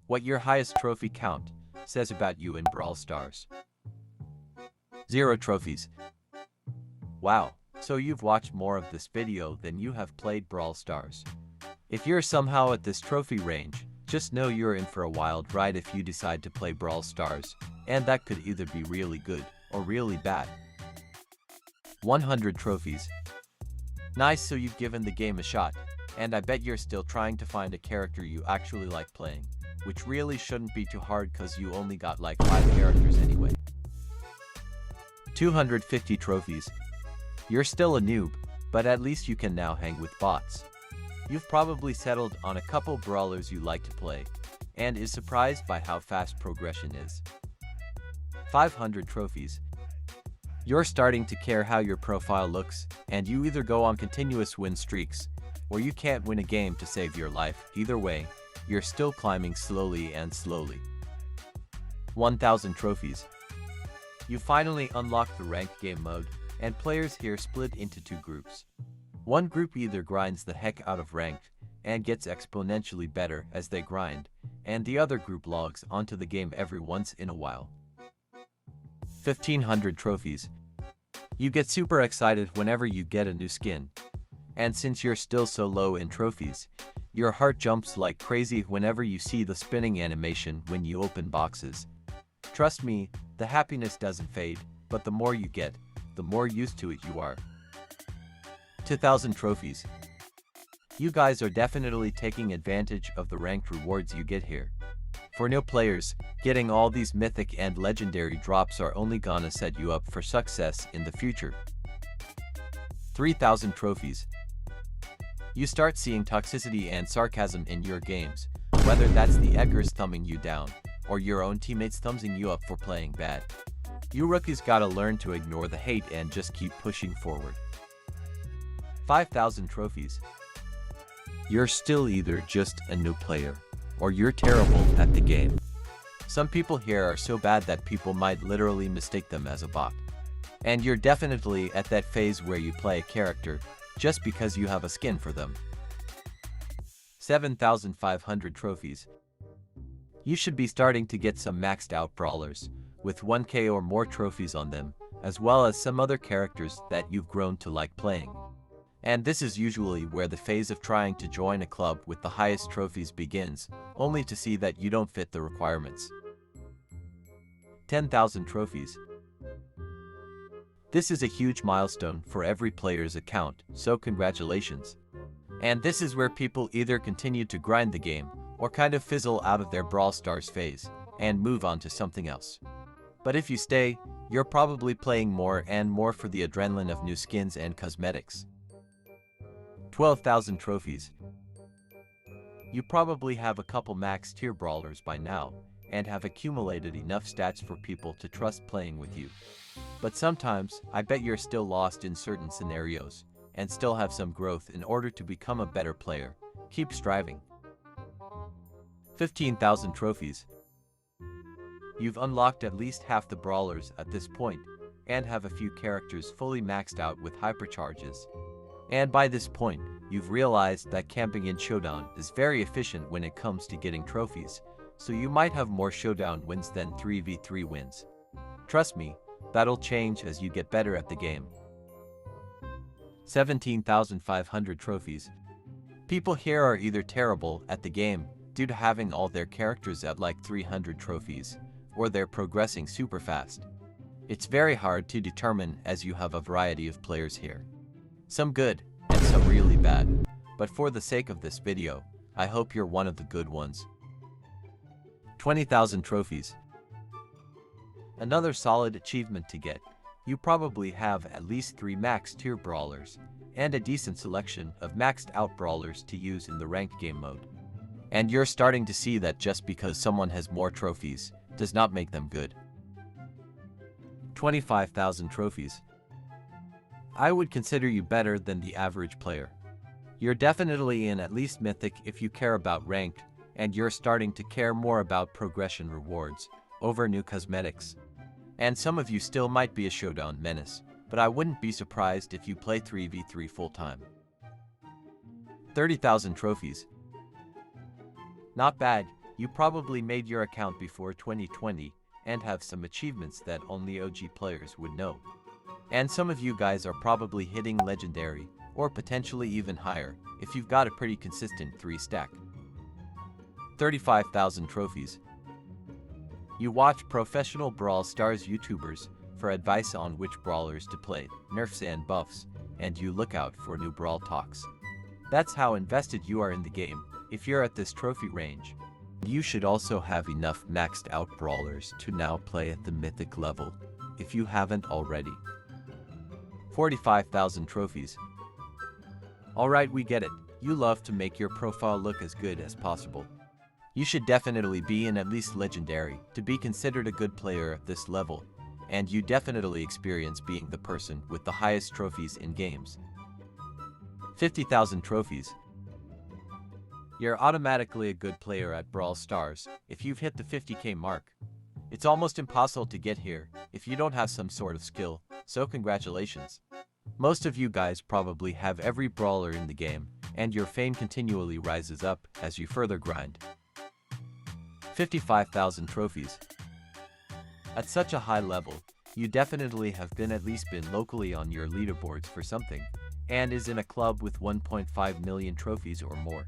What your highest trophy count says about you in Brawl Stars. 0 trophies. Wow, so you've watched more of this video than you have played Brawl Stars. If you're somehow at this trophy range, just know you're in for a wild ride if you decide to play Brawl Stars, and that could either be really good or really bad. 100 trophies. Nice, so you've given the game a shot, and I bet you're still trying to find a character you actually like playing, which really shouldn't be too hard cause you only got like 5 characters anyway. 250 trophies. You're still a noob, but at least you can now hang with bots. You've probably settled on a couple brawlers you like to play, and is surprised by how fast progression is. 500 trophies. You're starting to care how your profile looks, and you either go on continuous win streaks, or you can't win a game to save your life. Either way, you're still climbing slowly and slowly. 1000 trophies. You finally unlocked the ranked game mode, and players here split into 2 groups. One group either grinds the heck out of ranked, and gets exponentially better as they grind, and the other group logs onto the game every once in a while. 1500 trophies. You get super excited whenever you get a new skin, and since you're still so low in trophies, your heart jumps like crazy whenever you see the spinning animation when you open boxes. Trust me, the happiness doesn't fade, but the more you get, the more used to it you are. 2000 trophies. You guys are definitely taking advantage of the ranked rewards you get here. For new players, getting all these mythic and legendary drops are only gonna set you up for success in the future. 3000 trophies. You start seeing toxicity and sarcasm in your games, whether that's the Edgars thumbing you down, or your own teammates thumbsing you up for playing bad. You rookies gotta learn to ignore the hate and just keep pushing forward. 5000 trophies. You're still either just a new player, or you're terrible at the game. Some people here are so bad that people might literally mistake them as a bot. And you're definitely at that phase where you play a character just because you have a skin for them. 7500 trophies. You should be starting to get some maxed out brawlers, with 1k or more trophies on them, as well as some other characters that you've grown to like playing. And this is usually where the phase of trying to join a club with the highest trophies begins, only to see that you don't fit the requirements. 10,000 trophies. This is a huge milestone for every player's account, so congratulations. And this is where people either continue to grind the game, or kind of fizzle out of their Brawl Stars phase, and move on to something else. But if you stay, you're probably playing more and more for the adrenaline of new skins and cosmetics. 12,000 trophies. You probably have a couple max tier brawlers by now, and have accumulated enough stats for people to trust playing with you. But sometimes, I bet you're still lost in certain scenarios, and still have some growth in order to become a better player. Keep striving. 15,000 trophies. You've unlocked at least half the brawlers at this point, and have a few characters fully maxed out with hypercharges. And by this point, you've realized that camping in Showdown is very efficient when it comes to getting trophies, so you might have more Showdown wins than 3v3 wins. Trust me, that'll change as you get better at the game. 17,500 trophies. People here are either terrible at the game due to having all their characters at like 300 trophies, or they're progressing super fast. It's very hard to determine as you have a variety of players here. Some good, and some really bad, but for the sake of this video, I hope you're one of the good ones. 20,000 trophies. Another solid achievement to get. You probably have at least 3 max tier brawlers, and a decent selection of maxed out brawlers to use in the ranked game mode. And you're starting to see that just because someone has more trophies, does not make them good. 25,000 trophies. I would consider you better than the average player. You're definitely in at least Mythic if you care about ranked, and you're starting to care more about progression rewards over new cosmetics. And some of you still might be a Showdown menace, but I wouldn't be surprised if you play 3v3 full-time. 30,000 trophies. Not bad, You probably made your account before 2020 and have some achievements that only OG players would know. And some of you guys are probably hitting legendary, or potentially even higher, if you've got a pretty consistent 3-stack. 35,000 trophies. You watch professional Brawl Stars YouTubers for advice on which brawlers to play, nerfs and buffs, and you look out for new Brawl talks. That's how invested you are in the game. If you're at this trophy range, you should also have enough maxed out brawlers to now play at the mythic level, if you haven't already. 45,000 trophies. Alright, we get it. You love to make your profile look as good as possible. You should definitely be in at least legendary to be considered a good player at this level, and you definitely experience being the person with the highest trophies in games. 50,000 trophies. You're automatically a good player at Brawl Stars if you've hit the 50k mark. It's almost impossible to get here if you don't have some sort of skill, so congratulations. Most of you guys probably have every brawler in the game, and your fame continually rises up as you further grind. 55,000 trophies. At such a high level, you definitely have at least been locally on your leaderboards for something, and is in a club with 1.5 million trophies or more.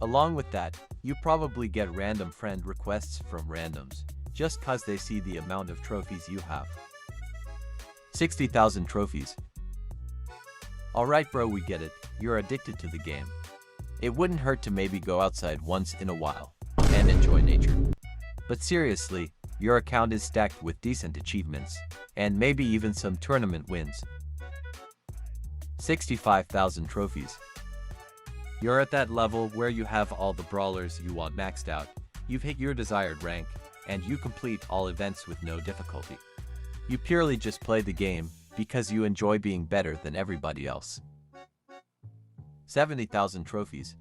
Along with that, you probably get random friend requests from randoms, just cause they see the amount of trophies you have. 60,000 trophies. Alright bro, we get it, you're addicted to the game. It wouldn't hurt to maybe go outside once in a while, and enjoy nature. But seriously, your account is stacked with decent achievements, and maybe even some tournament wins. 65,000 trophies. You're at that level where you have all the brawlers you want maxed out, you've hit your desired rank, and you complete all events with no difficulty. You purely just play the game because you enjoy being better than everybody else. 70,000 trophies.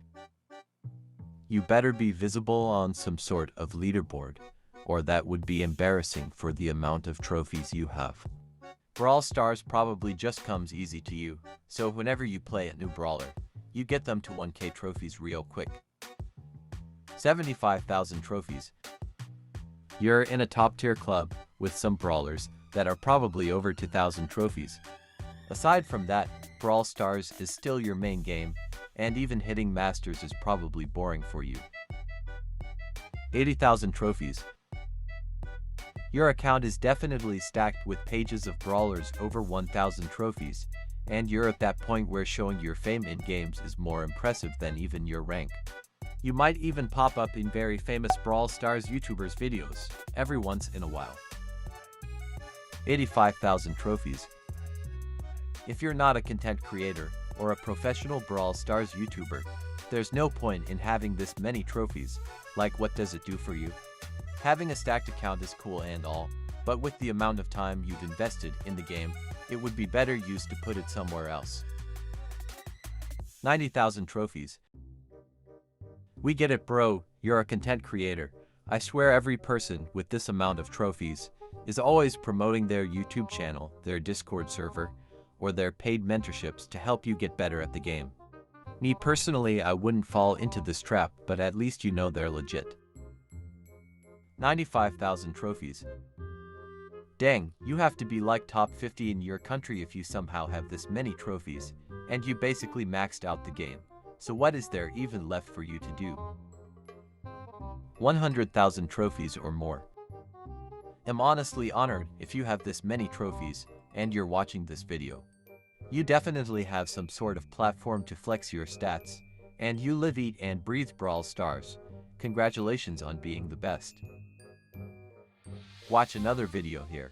You better be visible on some sort of leaderboard, or that would be embarrassing for the amount of trophies you have. Brawl Stars probably just comes easy to you, so whenever you play a new brawler, you get them to 1k trophies real quick. 75,000 trophies. You're in a top-tier club with some brawlers that are probably over 2,000 trophies. Aside from that, Brawl Stars is still your main game, and even hitting Masters is probably boring for you. 80,000 trophies. Your account is definitely stacked with pages of brawlers over 1,000 trophies, and you're at that point where showing your fame in games is more impressive than even your rank. You might even pop up in very famous Brawl Stars YouTubers' videos, every once in a while. 85,000 trophies. If you're not a content creator, or a professional Brawl Stars YouTuber, there's no point in having this many trophies. Like, what does it do for you? Having a stacked account is cool and all, but with the amount of time you've invested in the game, it would be better used to put it somewhere else. 90,000 trophies. We get it bro, you're a content creator. I swear every person with this amount of trophies is always promoting their YouTube channel, their Discord server, or their paid mentorships to help you get better at the game. Me personally, I wouldn't fall into this trap, but at least you know they're legit. 95,000 trophies. Dang, you have to be like top 50 in your country if you somehow have this many trophies, and you basically maxed out the game. So what is there even left for you to do? 100,000 trophies or more. I'm honestly honored if you have this many trophies, and you're watching this video. You definitely have some sort of platform to flex your stats, and you live, eat, and breathe Brawl Stars. Congratulations on being the best. Watch another video here.